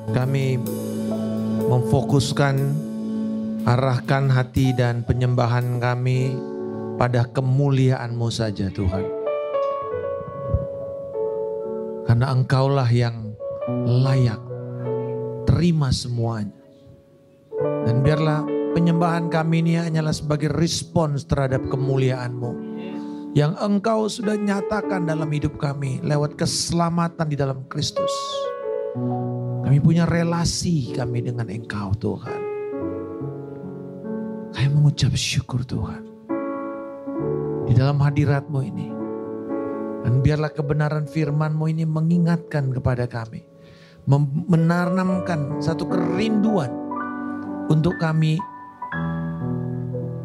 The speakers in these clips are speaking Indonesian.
Kami memfokuskan, arahkan hati dan penyembahan kami pada kemuliaan-Mu saja Tuhan. Karena Engkaulah yang layak, terima semuanya. Dan biarlah penyembahan kami ini hanyalah sebagai respons terhadap kemuliaan-Mu yang Engkau sudah nyatakan dalam hidup kami lewat keselamatan di dalam Kristus. Kami punya relasi kami dengan Engkau Tuhan. Kami mengucap syukur Tuhan di dalam hadirat-Mu ini. Dan biarlah kebenaran firman-Mu ini mengingatkan kepada kami. Menanamkan satu kerinduan untuk kami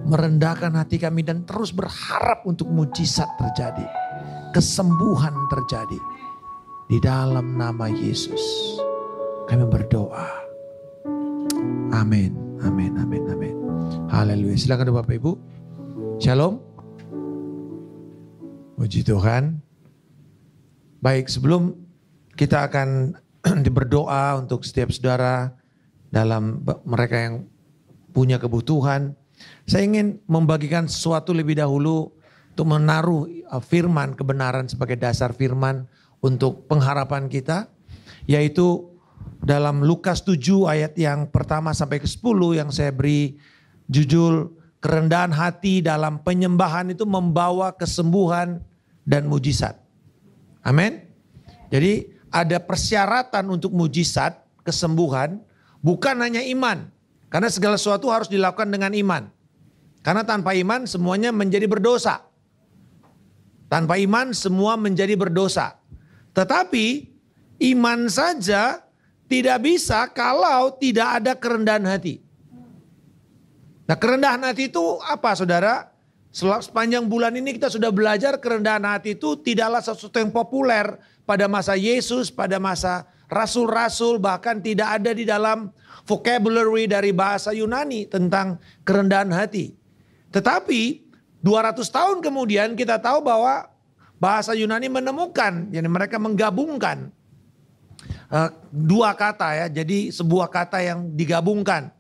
merendahkan hati kami dan terus berharap untuk mujizat terjadi. Kesembuhan terjadi. Di dalam nama Yesus kami berdoa. Amin, amin, amin, amin. Haleluya. Silakan Bapak Ibu. Shalom. Puji Tuhan. Baik, sebelum kita akan berdoa untuk setiap saudara dalam mereka yang punya kebutuhan, saya ingin membagikan sesuatu lebih dahulu untuk menaruh firman kebenaran sebagai dasar firman untuk pengharapan kita, yaitu dalam Lukas 7 ayat yang pertama sampai ke 10 yang saya beri judul kerendahan hati dalam penyembahan itu membawa kesembuhan dan mujizat. Amin. Jadi ada persyaratan untuk mujizat, kesembuhan, bukan hanya iman. Karena segala sesuatu harus dilakukan dengan iman. Karena tanpa iman semuanya menjadi berdosa. Tanpa iman semua menjadi berdosa. Tetapi iman saja tidak bisa kalau tidak ada kerendahan hati. Nah, kerendahan hati itu apa saudara? Sepanjang bulan ini kita sudah belajar kerendahan hati itu tidaklah sesuatu yang populer pada masa Yesus, pada masa rasul-rasul, bahkan tidak ada di dalam vocabulary dari bahasa Yunani tentang kerendahan hati. Tetapi 200 tahun kemudian kita tahu bahwa bahasa Yunani menemukan, jadi mereka menggabungkan dua kata ya, jadi sebuah kata yang digabungkan.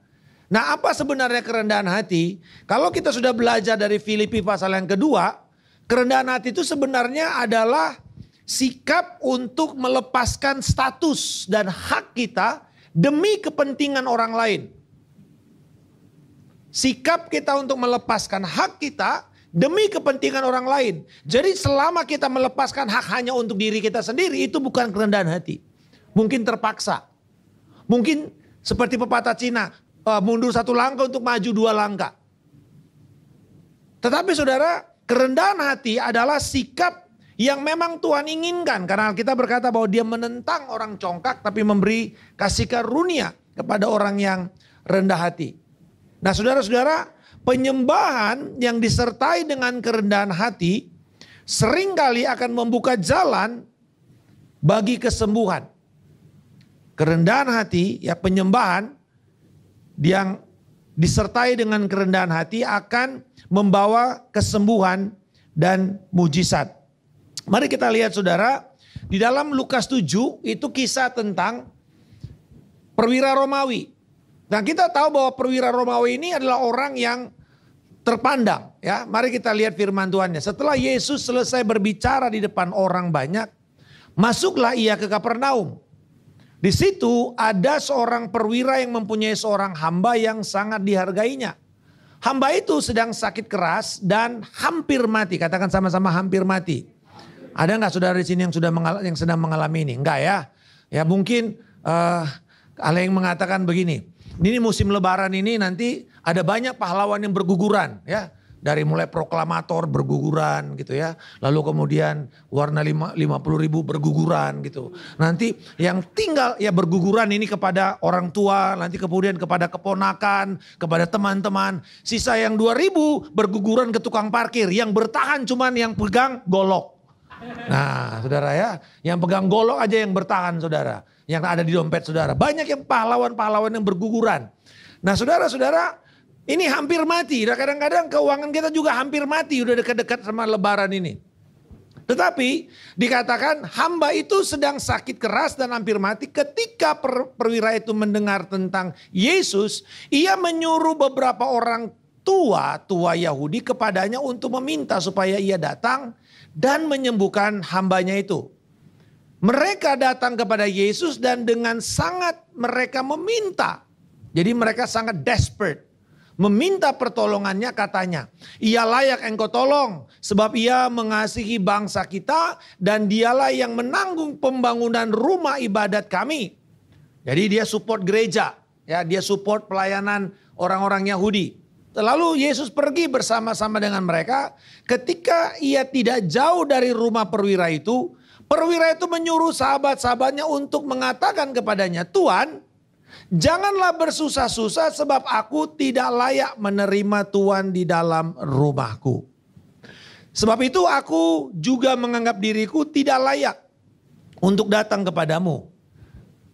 Nah, apa sebenarnya kerendahan hati? Kalau kita sudah belajar dari Filipi pasal yang kedua, kerendahan hati itu sebenarnya adalah sikap untuk melepaskan status dan hak kita demi kepentingan orang lain. Sikap kita untuk melepaskan hak kita demi kepentingan orang lain. Jadi selama kita melepaskan hak hanya untuk diri kita sendiri, itu bukan kerendahan hati. Mungkin terpaksa. Mungkin seperti pepatah Cina, mundur satu langkah untuk maju dua langkah. Tetapi saudara, kerendahan hati adalah sikap yang memang Tuhan inginkan. Karena kita berkata bahwa dia menentang orang congkak tapi memberi kasih karunia kepada orang yang rendah hati. Nah saudara-saudara, penyembahan yang disertai dengan kerendahan hati seringkali akan membuka jalan bagi kesembuhan. Kerendahan hati, ya penyembahan yang disertai dengan kerendahan hati akan membawa kesembuhan dan mujizat. Mari kita lihat saudara, di dalam Lukas 7 itu kisah tentang perwira Romawi. Nah kita tahu bahwa perwira Romawi ini adalah orang yang terpandang. Ya, mari kita lihat firman Tuhannya. Setelah Yesus selesai berbicara di depan orang banyak, masuklah ia ke Kapernaum. Di situ ada seorang perwira yang mempunyai seorang hamba yang sangat dihargainya. Hamba itu sedang sakit keras dan hampir mati. Katakan sama-sama hampir mati. Ada nggak saudara di sini yang sedang mengalami ini? Enggak ya? Ya mungkin ada yang mengatakan begini. Ini musim Lebaran ini nanti ada banyak pahlawan yang berguguran ya. Dari mulai proklamator berguguran gitu ya. Lalu kemudian warna 50.000 berguguran gitu. Nanti yang tinggal ya berguguran ini kepada orang tua. Nanti kemudian kepada keponakan, kepada teman-teman. Sisa yang 2.000 berguguran ke tukang parkir. Yang bertahan cuman yang pegang golok. Nah saudara ya. Yang pegang golok aja yang bertahan saudara. Yang ada di dompet saudara. Banyak yang pahlawan-pahlawan yang berguguran. Nah saudara-saudara. Ini hampir mati. Nah, kadang-kadang keuangan kita juga hampir mati. Udah dekat-dekat sama Lebaran ini. Tetapi dikatakan hamba itu sedang sakit keras dan hampir mati. Ketika perwira itu mendengar tentang Yesus, ia menyuruh beberapa orang tua Yahudi kepadanya untuk meminta supaya ia datang dan menyembuhkan hambanya itu. Mereka datang kepada Yesus dan dengan sangat mereka meminta. Jadi mereka sangat desperate. Meminta pertolongannya, katanya, ia layak engkau tolong sebab ia mengasihi bangsa kita dan dialah yang menanggung pembangunan rumah ibadat kami. Jadi dia support gereja, ya, dia support pelayanan orang-orang Yahudi. Lalu Yesus pergi bersama-sama dengan mereka. Ketika ia tidak jauh dari rumah perwira itu menyuruh sahabat-sahabatnya untuk mengatakan kepadanya, Tuan, janganlah bersusah-susah sebab aku tidak layak menerima Tuhan di dalam rumahku. Sebab itu aku juga menganggap diriku tidak layak untuk datang kepadamu.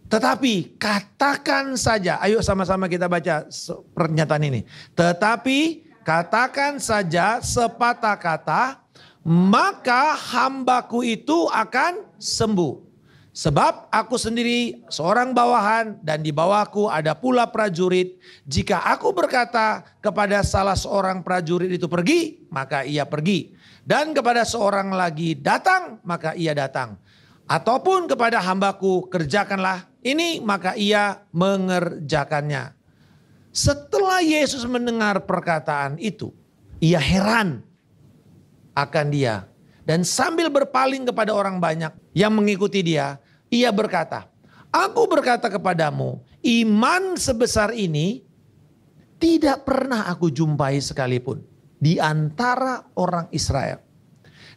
Tetapi katakan saja, ayo sama-sama kita baca pernyataan ini. Tetapi katakan saja sepatah kata, maka hambaku itu akan sembuh. Sebab aku sendiri seorang bawahan dan di bawahku ada pula prajurit. Jika aku berkata kepada salah seorang prajurit itu pergi, maka ia pergi. Dan kepada seorang lagi datang, maka ia datang. Ataupun kepada hambaku kerjakanlah ini, maka ia mengerjakannya. Setelah Yesus mendengar perkataan itu, ia heran akan dia. Dan sambil berpaling kepada orang banyak yang mengikuti dia, ia berkata, aku berkata kepadamu, iman sebesar ini tidak pernah aku jumpai sekalipun di antara orang Israel.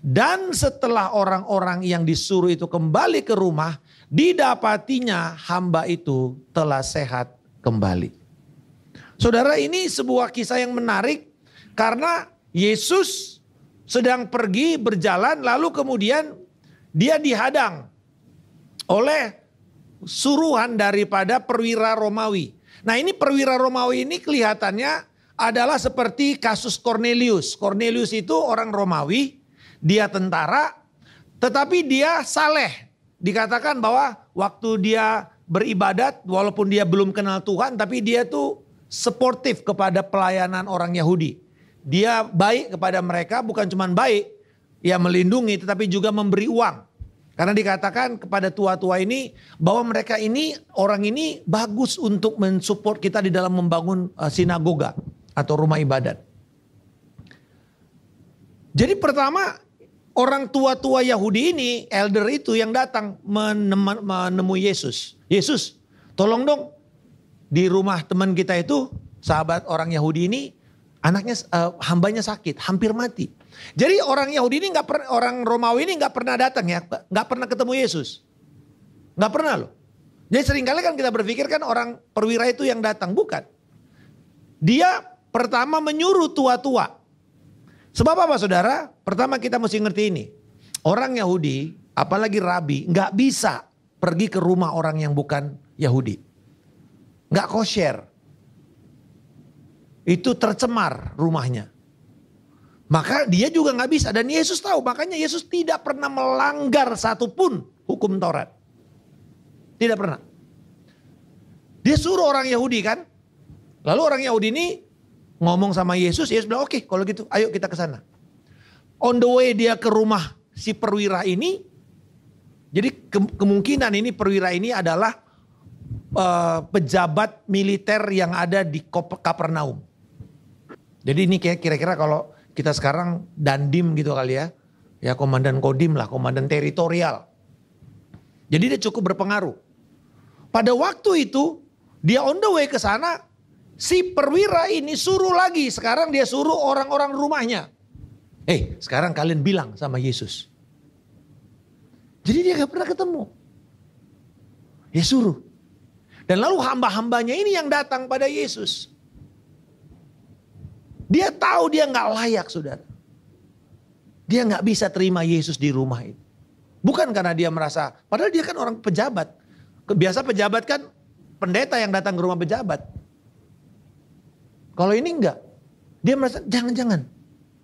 Dan setelah orang-orang yang disuruh itu kembali ke rumah, didapatinya hamba itu telah sehat kembali. Saudara, ini sebuah kisah yang menarik karena Yesus sedang pergi berjalan lalu kemudian dia dihadang oleh suruhan daripada perwira Romawi. Nah, ini perwira Romawi ini kelihatannya adalah seperti kasus Cornelius. Cornelius itu orang Romawi, dia tentara, tetapi dia saleh. Dikatakan bahwa waktu dia beribadat, walaupun dia belum kenal Tuhan, tapi dia tuh sportif kepada pelayanan orang Yahudi. Dia baik kepada mereka, bukan cuma baik, ya melindungi, tetapi juga memberi uang. Karena dikatakan kepada tua-tua ini bahwa mereka ini, orang ini bagus untuk mensupport kita di dalam membangun sinagoga atau rumah ibadat. Jadi pertama orang tua-tua Yahudi ini, elder itu yang datang menemui Yesus. Yesus, tolong dong di rumah teman kita itu, sahabat orang Yahudi ini, anaknya hambanya sakit, hampir mati. Jadi orang Yahudi ini orang Romawi ini nggak pernah datang ya, nggak pernah ketemu Yesus, nggak pernah loh. Jadi seringkali kan kita berpikir kan orang perwira itu yang datang, bukan. Dia pertama menyuruh tua-tua. Sebab apa saudara? Pertama kita mesti ngerti ini. Orang Yahudi, apalagi rabi, nggak bisa pergi ke rumah orang yang bukan Yahudi. Nggak kosher. Itu tercemar rumahnya. Maka dia juga nggak bisa. Dan Yesus tahu, makanya Yesus tidak pernah melanggar satupun hukum Taurat. Tidak pernah. Dia suruh orang Yahudi kan. Lalu orang Yahudi ini ngomong sama Yesus, Yesus bilang oke, kalau gitu ayo kita ke sana. On the way dia ke rumah si perwira ini. Jadi kemungkinan ini perwira ini adalah pejabat militer yang ada di Kapernaum. Jadi ini kira-kira kalau kita sekarang dandim gitu kali ya. Ya komandan kodim lah, komandan teritorial. Jadi dia cukup berpengaruh. Pada waktu itu dia on the way ke sana, si perwira ini suruh lagi. Sekarang dia suruh orang-orang rumahnya. Sekarang kalian bilang sama Yesus. Jadi dia gak pernah ketemu. Dia suruh. Dan lalu hamba-hambanya ini yang datang pada Yesus. Dia tahu dia gak layak saudara. Dia gak bisa terima Yesus di rumah itu. Bukan karena dia merasa, padahal dia kan orang pejabat. Biasa pejabat kan pendeta yang datang ke rumah pejabat. Kalau ini enggak. Dia merasa jangan-jangan.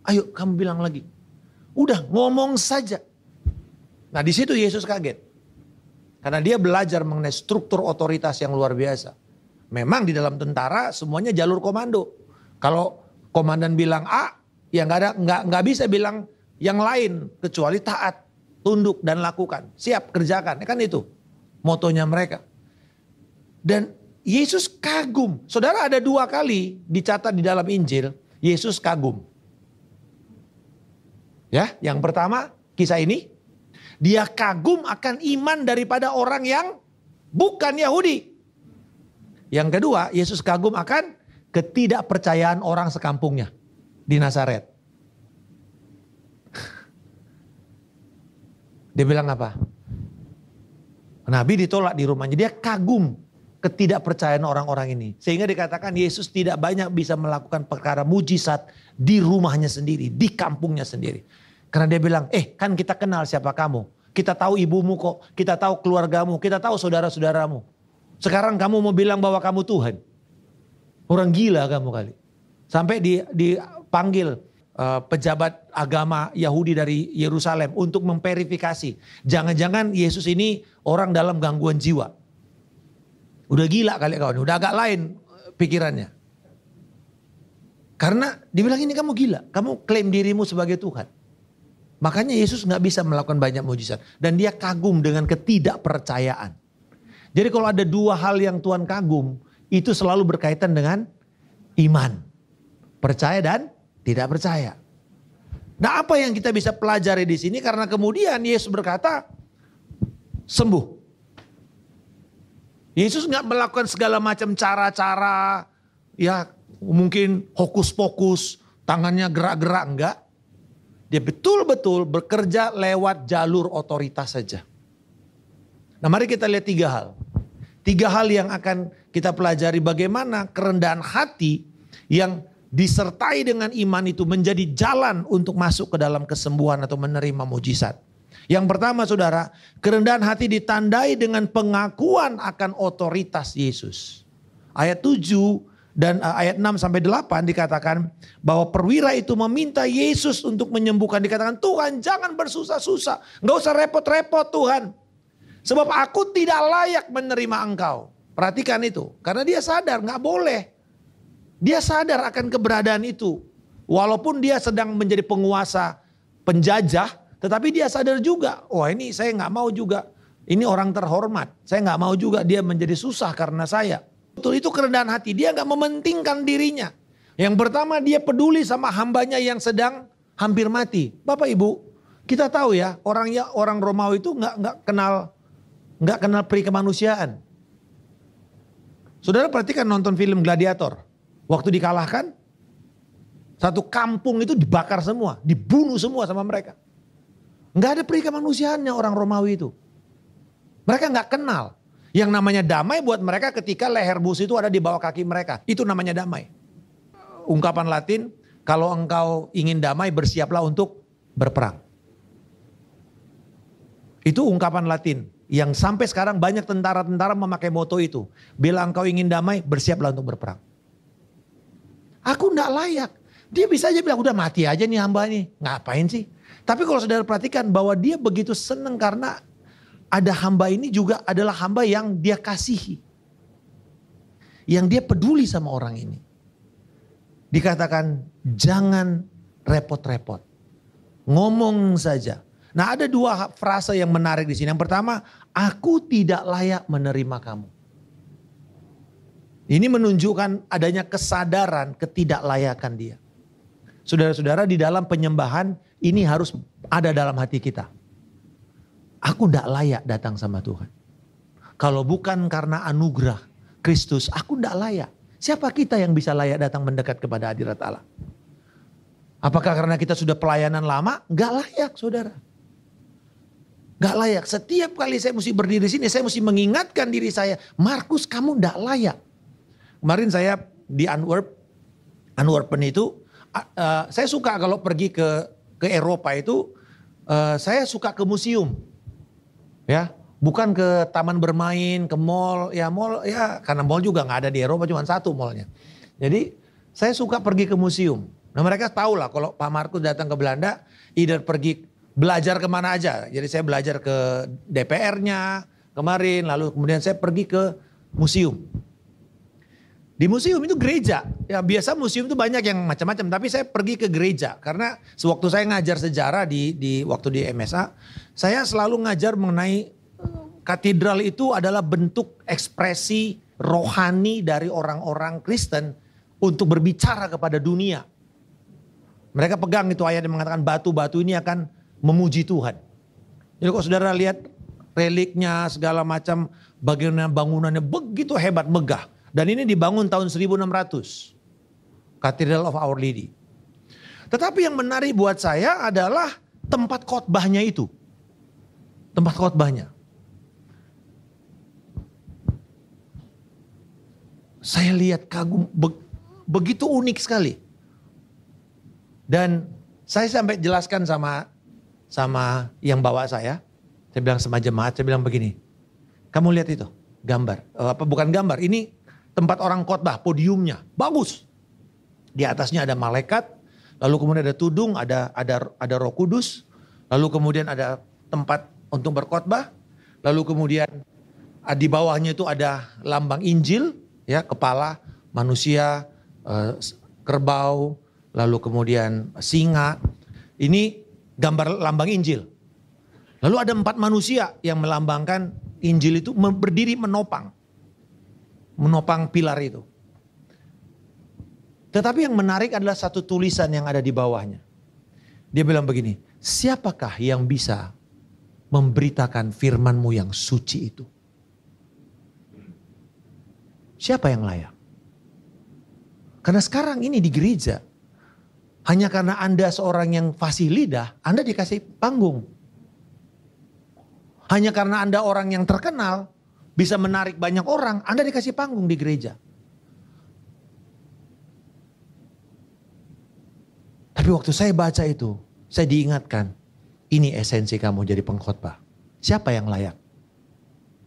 Ayo kamu bilang lagi. Udah ngomong saja. Nah di situ Yesus kaget. Karena dia belajar mengenai struktur otoritas yang luar biasa. Memang di dalam tentara semuanya jalur komando. Kalau komandan bilang A, ya nggak bisa bilang yang lain kecuali taat, tunduk dan lakukan. Siap kerjakan, kan itu motonya mereka. Dan Yesus kagum. Saudara, ada 2 kali dicatat di dalam Injil Yesus kagum. Ya, yang pertama kisah ini, dia kagum akan iman daripada orang yang bukan Yahudi. Yang kedua, Yesus kagum akan ketidakpercayaan orang sekampungnya di Nazaret. Dia bilang apa? Nabi ditolak di rumahnya. Dia kagum ketidakpercayaan orang-orang ini. Sehingga dikatakan Yesus tidak banyak bisa melakukan perkara mujizat di rumahnya sendiri, di kampungnya sendiri. Karena dia bilang, kan kita kenal siapa kamu. Kita tahu ibumu kok, kita tahu keluargamu, kita tahu saudara-saudaramu. Sekarang kamu mau bilang bahwa kamu Tuhan. Orang gila kamu kali. Sampai dipanggil pejabat agama Yahudi dari Yerusalem untuk memverifikasi. Jangan-jangan Yesus ini orang dalam gangguan jiwa. Udah gila kali kawan, udah agak lain pikirannya. Karena dibilang ini kamu gila, kamu klaim dirimu sebagai Tuhan. Makanya Yesus gak bisa melakukan banyak mujizat. Dan dia kagum dengan ketidakpercayaan. Jadi kalau ada 2 hal yang Tuhan kagum, itu selalu berkaitan dengan iman. Percaya dan tidak percaya. Nah, apa yang kita bisa pelajari di sini? Karena kemudian Yesus berkata, sembuh. Yesus gak melakukan segala macam cara-cara, ya mungkin hokus pokus, tangannya gerak-gerak, enggak. Dia betul-betul bekerja lewat jalur otoritas saja. Nah, mari kita lihat 3 hal. 3 hal yang akan kita pelajari bagaimana kerendahan hati yang disertai dengan iman itu menjadi jalan untuk masuk ke dalam kesembuhan atau menerima mujizat. Yang pertama saudara, kerendahan hati ditandai dengan pengakuan akan otoritas Yesus. Ayat 7 dan ayat 6 sampai 8 dikatakan bahwa perwira itu meminta Yesus untuk menyembuhkan. Dikatakan, Tuhan jangan bersusah-susah, gak usah repot-repot Tuhan. Sebab aku tidak layak menerima engkau. Perhatikan itu, karena dia sadar gak boleh. Dia sadar akan keberadaan itu. Walaupun dia sedang menjadi penguasa, penjajah, tetapi dia sadar juga, wah ini saya gak mau juga. Ini orang terhormat, saya gak mau juga dia menjadi susah karena saya. Betul, itu kerendahan hati, dia gak mementingkan dirinya. Yang pertama dia peduli sama hambanya yang sedang hampir mati. Bapak Ibu, kita tahu ya orang Romawi itu gak kenal peri kemanusiaan. Saudara perhatikan nonton film Gladiator. Waktu dikalahkan, satu kampung itu dibakar semua, dibunuh semua sama mereka. Nggak ada peri kemanusiaannya orang Romawi itu. Mereka nggak kenal. Yang namanya damai buat mereka ketika leher bus itu ada di bawah kaki mereka. Itu namanya damai. Ungkapan Latin, kalau engkau ingin damai bersiaplah untuk berperang. Itu ungkapan Latin. Yang sampai sekarang banyak tentara-tentara memakai moto itu. Bila engkau ingin damai bersiaplah untuk berperang. Aku enggak layak. Dia bisa aja bilang udah mati aja nih hamba ini. Ngapain sih? Tapi kalau saudara perhatikan bahwa dia begitu senang karena ada hamba ini juga adalah hamba yang dia kasihi. Yang dia peduli sama orang ini. Dikatakan jangan repot-repot. Ngomong saja. Nah ada 2 frase yang menarik di sini. Yang pertama, aku tidak layak menerima kamu. Ini menunjukkan adanya kesadaran ketidaklayakan dia. Saudara-saudara, di dalam penyembahan ini harus ada dalam hati kita. Aku tidak layak datang sama Tuhan. Kalau bukan karena anugerah Kristus, aku tidak layak. Siapa kita yang bisa layak datang mendekat kepada hadirat Allah? Apakah karena kita sudah pelayanan lama? Gak layak saudara. Gak layak. Setiap kali saya mesti berdiri di sini, saya mesti mengingatkan diri saya, Markus kamu gak layak. Kemarin saya di Antwerpen itu, saya suka kalau pergi ke Eropa itu, saya suka ke museum. Ya, bukan ke taman bermain, ke mall ya karena mall juga nggak ada di Eropa, cuma 1 mallnya. Jadi saya suka pergi ke museum. Nah mereka tahu lah kalau Pak Markus datang ke Belanda, either pergi belajar kemana aja. Jadi saya belajar ke DPR-nya kemarin, lalu kemudian saya pergi ke museum. Di museum itu gereja. Ya biasa museum itu banyak yang macam-macam, tapi saya pergi ke gereja karena sewaktu saya ngajar sejarah waktu di MSA, saya selalu ngajar mengenai katedral itu adalah bentuk ekspresi rohani dari orang-orang Kristen untuk berbicara kepada dunia. Mereka pegang itu ayat yang mengatakan batu-batu ini akan memuji Tuhan. Jadi kalau saudara lihat reliknya segala macam, bagaimana bangunannya begitu hebat, megah. Dan ini dibangun tahun 1600. Cathedral of Our Lady. Tetapi yang menarik buat saya adalah tempat khotbahnya itu. Tempat khotbahnya. Saya lihat kagum, begitu unik sekali. Dan saya sampai jelaskan sama yang bawa saya. Saya bilang sama jemaat, saya bilang begini. Kamu lihat itu, gambar. Bukan gambar, ini tempat orang khotbah, podiumnya. Bagus. Di atasnya ada malaikat, lalu kemudian ada tudung, ada Roh Kudus. Lalu kemudian ada tempat untuk berkhotbah. Lalu kemudian di bawahnya itu ada lambang Injil, ya, kepala manusia, kerbau, lalu kemudian singa. Ini gambar lambang Injil. Lalu ada 4 manusia yang melambangkan Injil itu berdiri menopang pilar itu. Tetapi yang menarik adalah satu tulisan yang ada di bawahnya. Dia bilang begini, siapakah yang bisa memberitakan firman-Mu yang suci itu? Siapa yang layak? Karena sekarang ini di gereja, hanya karena Anda seorang yang fasih lidah, Anda dikasih panggung. Hanya karena Anda orang yang terkenal, bisa menarik banyak orang, Anda dikasih panggung di gereja. Tapi waktu saya baca itu, saya diingatkan, ini esensi kamu jadi pengkhotbah. Siapa yang layak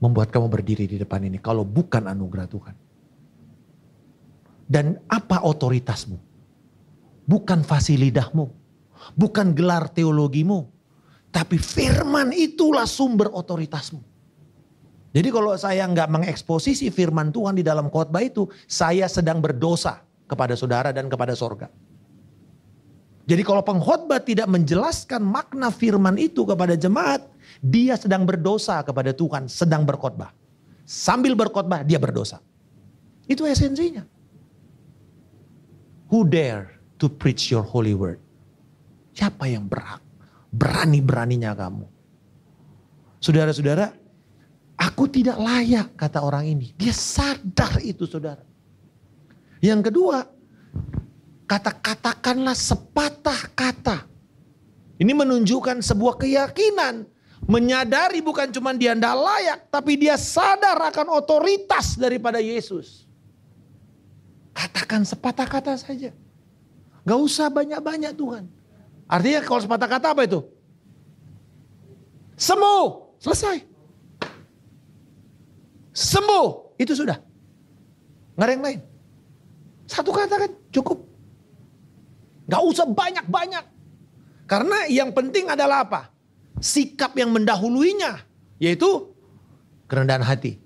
membuat kamu berdiri di depan ini kalau bukan anugerah Tuhan? Dan apa otoritasmu? Bukan fasih lidahmu, bukan gelar teologimu, tapi firman itulah sumber otoritasmu. Jadi kalau saya nggak mengeksposisi firman Tuhan di dalam khotbah itu, saya sedang berdosa kepada saudara dan kepada sorga. Jadi kalau pengkhotbah tidak menjelaskan makna firman itu kepada jemaat, dia sedang berdosa kepada Tuhan, sedang berkhotbah. Sambil berkhotbah dia berdosa. Itu esensinya. Who dare to preach your holy word? Siapa yang berhak? Berani-beraninya kamu. Saudara-saudara, aku tidak layak, kata orang ini. Dia sadar itu, saudara. Yang kedua, katakanlah sepatah kata. Ini menunjukkan sebuah keyakinan. Menyadari bukan cuma dia tidak layak, tapi dia sadar akan otoritas daripada Yesus. Katakan sepatah kata saja. Gak usah banyak-banyak Tuhan. Artinya kalau sepatah kata apa itu? Sembuh, selesai. Sembuh, itu sudah. Gak ada yang lain. Satu kata kan cukup. Gak usah banyak-banyak. Karena yang penting adalah apa? Sikap yang mendahuluinya. Yaitu kerendahan hati.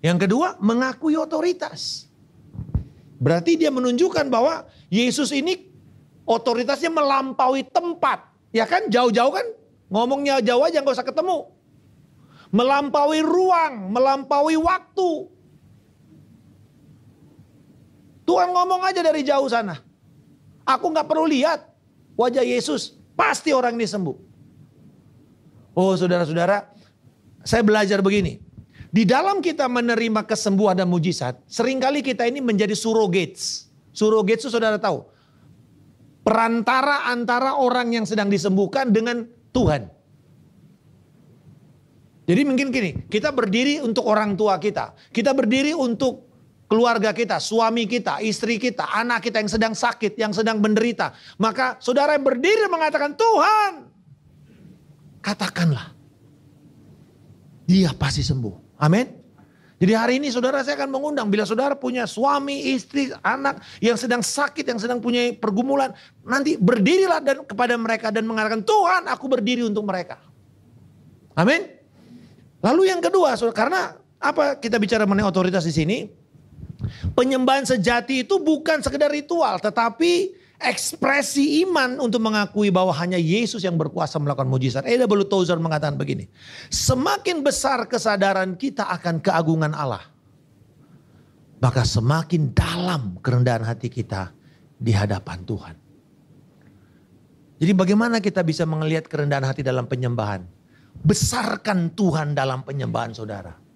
Yang kedua, mengakui otoritas. Berarti dia menunjukkan bahwa Yesus ini otoritasnya melampaui tempat. Ya kan, jauh-jauh kan. Ngomongnya jauh aja gak usah ketemu. Melampaui ruang, melampaui waktu. Tuhan ngomong aja dari jauh sana. Aku gak perlu lihat wajah Yesus. Pasti orang ini sembuh. Oh saudara-saudara, saya belajar begini. Di dalam kita menerima kesembuhan dan mujizat, seringkali kita ini menjadi surrogates. Surrogates itu saudara tahu. Perantara antara orang yang sedang disembuhkan dengan Tuhan. Jadi mungkin gini, kita berdiri untuk orang tua kita. Kita berdiri untuk keluarga kita, suami kita, istri kita, anak kita yang sedang sakit, yang sedang menderita. Maka saudara yang berdiri mengatakan, Tuhan, katakanlah, dia pasti sembuh. Amin. Jadi hari ini saudara saya akan mengundang, bila saudara punya suami, istri, anak yang sedang sakit, yang sedang punya pergumulan, nanti berdirilah dan kepada mereka dan mengatakan, Tuhan aku berdiri untuk mereka. Amin. Lalu yang kedua, saudara, karena apa kita bicara mengenai otoritas di sini? Penyembahan sejati itu bukan sekedar ritual, tetapi ekspresi iman untuk mengakui bahwa hanya Yesus yang berkuasa melakukan mujizat. A.W. Tozer mengatakan begini, semakin besar kesadaran kita akan keagungan Allah, maka semakin dalam kerendahan hati kita di hadapan Tuhan. Jadi bagaimana kita bisa melihat kerendahan hati dalam penyembahan? Besarkan Tuhan dalam penyembahan saudara.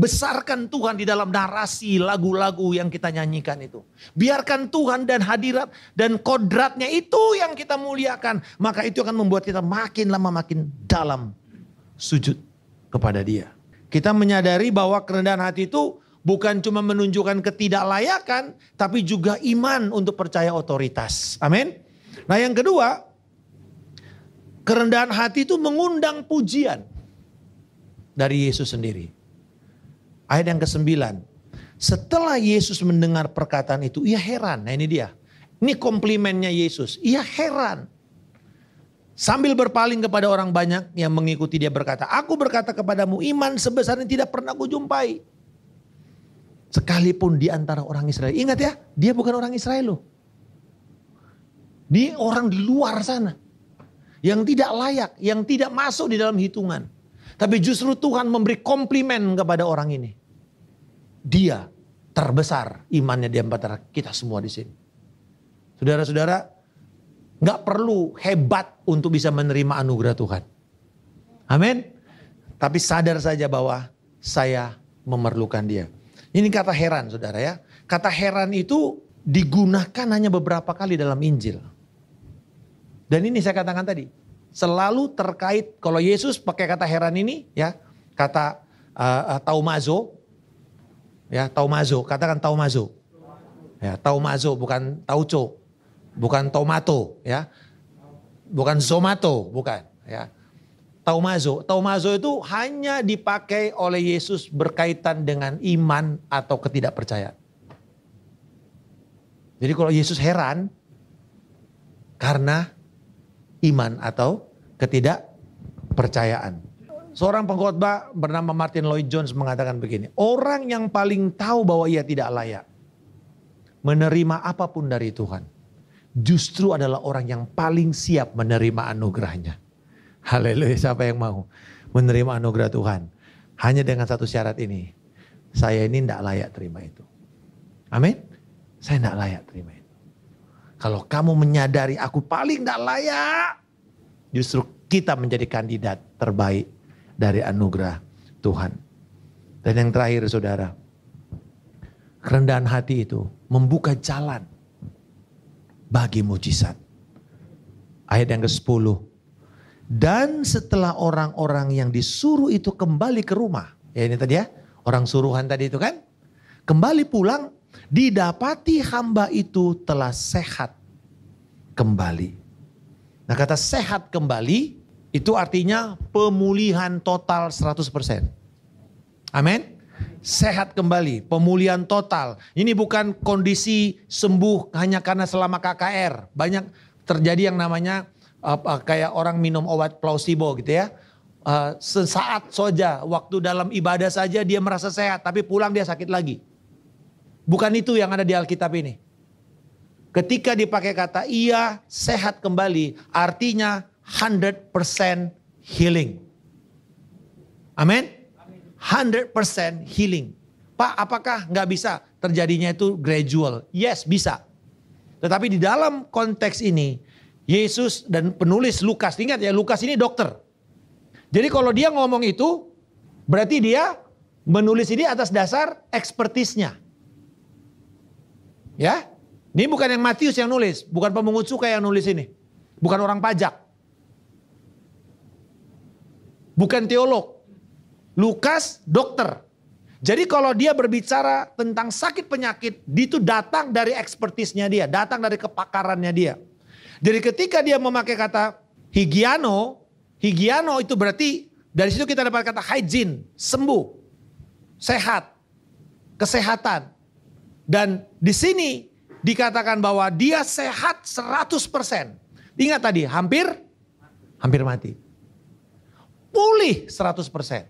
Besarkan Tuhan di dalam narasi lagu-lagu yang kita nyanyikan itu. Biarkan Tuhan dan hadirat dan kodratnya itu yang kita muliakan. Maka itu akan membuat kita makin lama makin dalam sujud kepada Dia. Kita menyadari bahwa kerendahan hati itu bukan cuma menunjukkan ketidaklayakan, tapi juga iman untuk percaya otoritas. Amin. Nah yang kedua, kerendahan hati itu mengundang pujian dari Yesus sendiri. Ayat yang ke-9. Setelah Yesus mendengar perkataan itu, ia heran. Nah ini dia. Ini komplimennya Yesus. Ia heran. Sambil berpaling kepada orang banyak yang mengikuti dia berkata, aku berkata kepadamu, iman sebesar ini tidak pernah kujumpai. Sekalipun di antara orang Israel. Ingat ya, dia bukan orang Israel loh. Dia orang di luar sana. Yang tidak layak, yang tidak masuk di dalam hitungan. Tapi justru Tuhan memberi komplimen kepada orang ini. Dia terbesar imannya di antara kita semua di sini. Saudara-saudara, gak perlu hebat untuk bisa menerima anugerah Tuhan. Amin. Tapi sadar saja bahwa saya memerlukan dia. Ini kata heran saudara ya. Kata heran itu digunakan hanya beberapa kali dalam Injil. Dan ini saya katakan tadi. Selalu terkait, kalau Yesus pakai kata heran ini ya. Kata taumazo. Ya, taumazo, katakan taumazo. Ya, taumazo bukan tauco. Bukan tomato, ya. Bukan zomato, bukan, ya. Taumazo. Taumazo itu hanya dipakai oleh Yesus berkaitan dengan iman atau ketidakpercayaan. Jadi kalau Yesus heran karena iman atau ketidakpercayaan. Seorang pengkhotbah bernama Martin Lloyd Jones mengatakan begini. Orang yang paling tahu bahwa ia tidak layak menerima apapun dari Tuhan, justru adalah orang yang paling siap menerima anugerahnya. Haleluya, siapa yang mau menerima anugerah Tuhan? Hanya dengan satu syarat ini. Saya ini tidak layak terima itu. Amin. Saya tidak layak terima itu. Kalau kamu menyadari aku paling tidak layak, justru kita menjadi kandidat terbaik dari anugerah Tuhan. Dan yang terakhir saudara, kerendahan hati itu membuka jalan bagi mujizat. Ayat yang ke-10. Dan setelah orang-orang yang disuruh itu kembali ke rumah. Ya ini tadi ya, orang suruhan tadi itu kan. Kembali pulang, didapati hamba itu telah sehat kembali. Nah kata sehat kembali, itu artinya pemulihan total 100%. Amin. Sehat kembali, pemulihan total. Ini bukan kondisi sembuh hanya karena selama KKR. Banyak terjadi yang namanya kayak orang minum obat placebo gitu ya. Sesaat saja, waktu dalam ibadah saja dia merasa sehat. Tapi pulang dia sakit lagi. Bukan itu yang ada di Alkitab ini. Ketika dipakai kata ia sehat kembali, artinya 100% healing. Amin. 100% healing. Pak, apakah nggak bisa terjadinya itu gradual? Yes, bisa. Tetapi di dalam konteks ini, Yesus dan penulis Lukas, ingat ya Lukas ini dokter. Jadi kalau dia ngomong itu, berarti dia menulis ini atas dasar ekspertisnya. Ya, ini bukan yang Matius yang nulis, bukan pemungut cukai yang nulis ini. Bukan orang pajak. Bukan teolog. Lukas dokter. Jadi kalau dia berbicara tentang sakit penyakit, itu datang dari ekspertisnya dia, datang dari kepakarannya dia. Jadi ketika dia memakai kata hygiano itu berarti dari situ kita dapat kata hygiene, sembuh. sehat, kesehatan. Dan di sini dikatakan bahwa dia sehat 100%. Ingat tadi, hampir mati. Pulih 100%.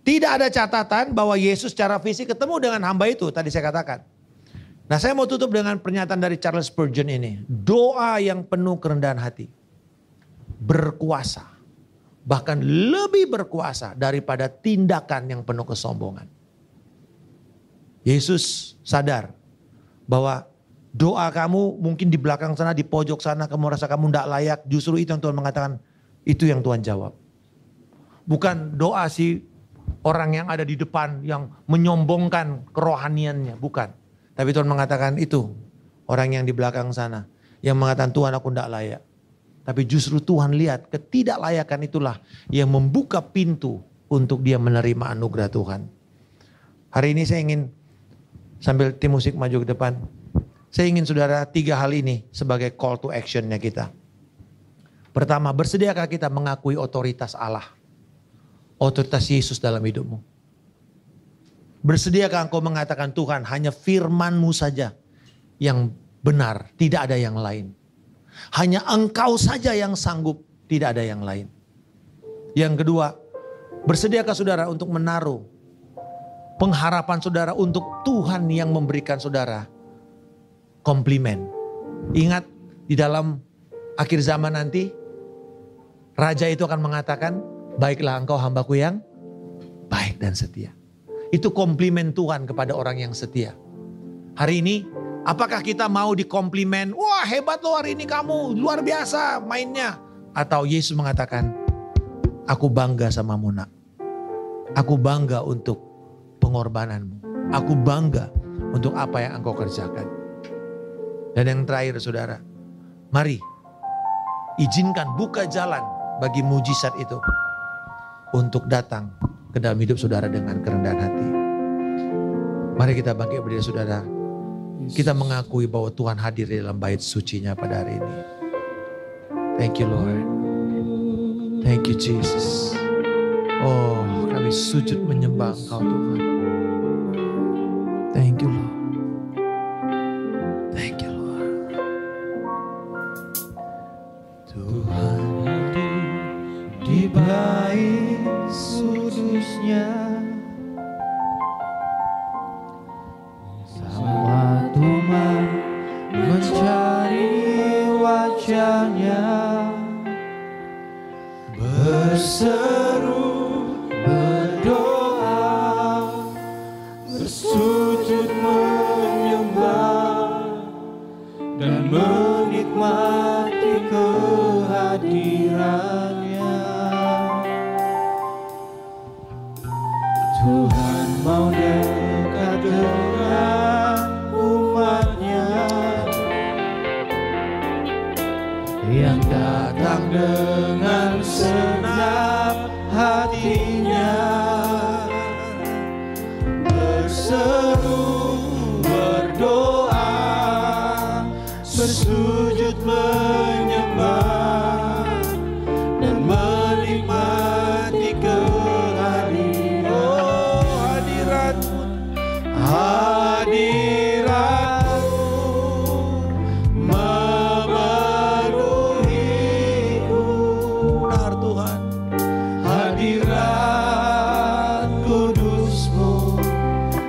Tidak ada catatan bahwa Yesus secara fisik ketemu dengan hamba itu, tadi saya katakan. Nah, saya mau tutup dengan pernyataan dari Charles Spurgeon ini. Doa yang penuh kerendahan hati berkuasa, bahkan lebih berkuasa daripada tindakan yang penuh kesombongan. Yesus sadar bahwa doa kamu mungkin di belakang sana, di pojok sana, kamu merasa kamu tidak layak. Justru itu yang Tuhan mengatakan, itu yang Tuhan jawab. Bukan doa si orang yang ada di depan yang menyombongkan kerohaniannya, bukan. Tapi Tuhan mengatakan itu orang yang di belakang sana yang mengatakan Tuhan aku tidak layak. Tapi justru Tuhan lihat ketidaklayakan itulah yang membuka pintu untuk dia menerima anugerah Tuhan. Hari ini saya ingin sambil tim musik maju ke depan. Saya ingin saudara 3 hal ini sebagai call to actionnya kita. Pertama, bersediakah kita mengakui otoritas Allah? Otoritas Yesus dalam hidupmu? Bersediakah engkau mengatakan Tuhan hanya firman-Mu saja yang benar, tidak ada yang lain. Hanya Engkau saja yang sanggup, tidak ada yang lain. Yang kedua, bersediakah saudara untuk menaruh pengharapan saudara untuk Tuhan yang memberikan saudara komplimen. Ingat di dalam akhir zaman nanti, Raja itu akan mengatakan, baiklah engkau hambaku yang baik dan setia. Itu komplimen Tuhan kepada orang yang setia. Hari ini, apakah kita mau dikomplimen? Wah hebat loh hari ini kamu, luar biasa mainnya. Atau Yesus mengatakan, aku bangga sama Nak. Aku bangga untuk pengorbananmu. Aku bangga untuk apa yang engkau kerjakan. Dan yang terakhir saudara, mari izinkan buka jalan bagi mujizat itu untuk datang ke dalam hidup saudara dengan kerendahan hati. Mari kita bangkit berdiri saudara. Kita mengakui bahwa Tuhan hadir di dalam bait sucinya pada hari ini. Thank you Lord. Thank you Jesus. Oh kami sujud menyembah Engkau Tuhan. Thank you Lord. Thank you Lord. Tuhan di bait kudusnya, sama umat mencari wajahnya, berseru, berdoa, bersujud menyembah, dan menikmati kehadirannya. Tuhan mau dekat dengan umatnya yang datang dengan senang hatinya, berseru, berdoa, bersujud menyembah, dan menikmati hadiratmu memenuhiku. Benar Tuhan, hadirat kudusmu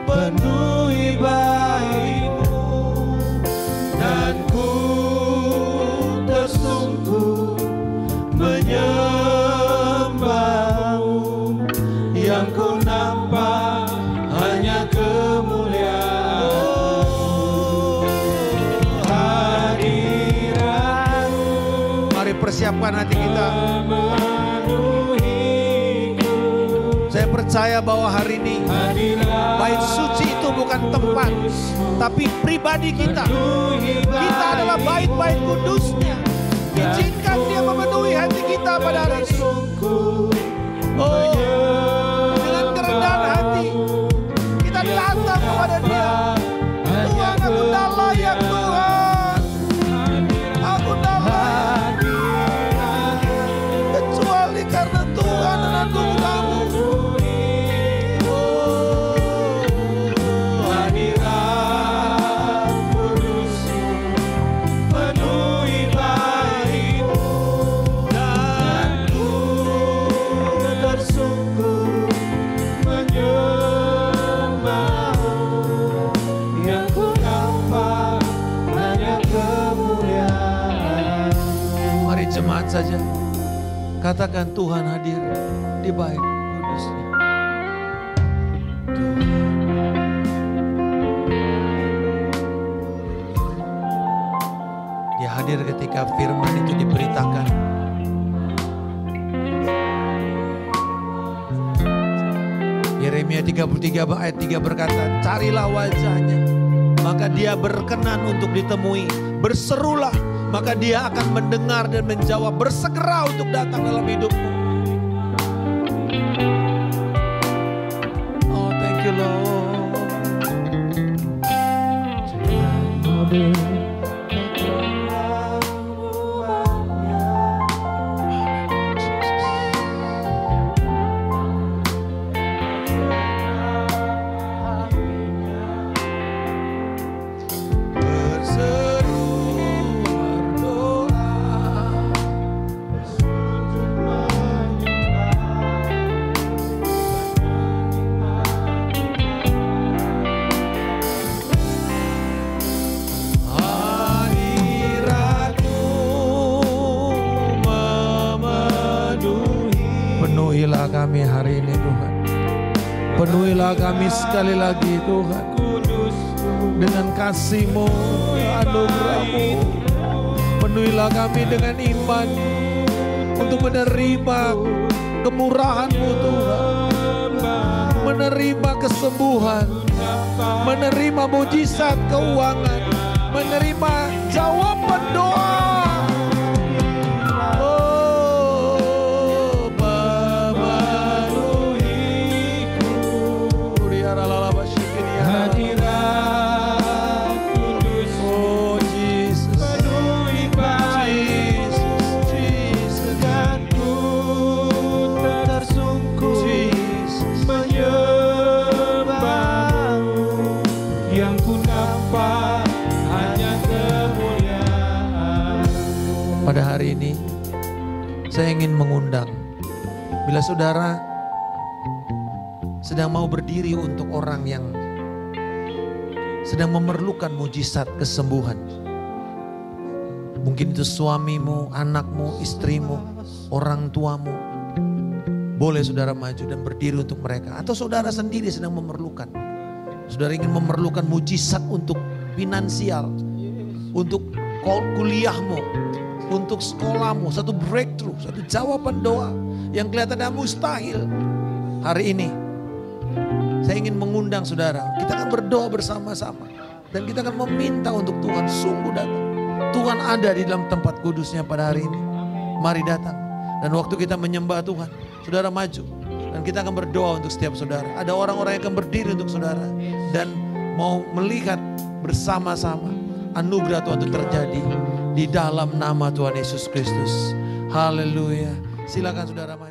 penuhi baitmu, dan ku tersungkur menyembahmu. Yang ku nampak hanya kemuliaan hadiratmu. Mari persiapkan hati kita. Saya percaya bahwa hari ini bait suci itu bukan tempat, tapi pribadi kita. Kita adalah bait-bait kudusnya. Izinkan dia memenuhi hati kita pada hari ini. Oh, dengan kerendahan hati kita datang kepada dia. Tuhan, aku tak layak Tuhan. Aku tak layak. Kecuali karena Tuhan dan anugerah-Mu. saja. Katakan Tuhan hadir di bait kudus-Nya. Tuhan. Dia hadir ketika firman itu diberitakan. Yeremia 33 ayat 3 berkata, carilah wajahnya, maka dia berkenan untuk ditemui. Berserulah, maka dia akan mendengar dan menjawab. Bersegera untuk datang dalam hidupmu. Oh, thank you Lord. Penuhilah kami hari ini Tuhan. Penuhilah kami sekali lagi Tuhan. Dengan kasih-Mu, anugerah-Mu. Penuhilah kami dengan iman untuk menerima kemurahan-Mu Tuhan. Menerima kesembuhan. Menerima mujizat keuangan. Menerima jawaban doa. Pada hari ini saya ingin mengundang, bila saudara sedang mau berdiri untuk orang yang sedang memerlukan mujizat kesembuhan. Mungkin itu suamimu, anakmu, istrimu, orang tuamu. Boleh saudara maju dan berdiri untuk mereka. Atau saudara sendiri sedang memerlukan. Saudara ingin memerlukan mujizat untuk finansial, untuk kuliahmu, untuk sekolahmu, satu breakthrough, satu jawaban doa yang kelihatannya mustahil. Hari ini saya ingin mengundang saudara, kita akan berdoa bersama-sama dan kita akan meminta untuk Tuhan sungguh datang. Tuhan ada di dalam tempat kudusnya pada hari ini. Mari datang. Dan waktu kita menyembah Tuhan, saudara maju dan kita akan berdoa untuk setiap saudara. Ada orang-orang yang akan berdiri untuk saudara dan mau melihat bersama-sama anugerah Tuhan itu terjadi di dalam nama Tuhan Yesus Kristus. Haleluya. Silakan saudara maju.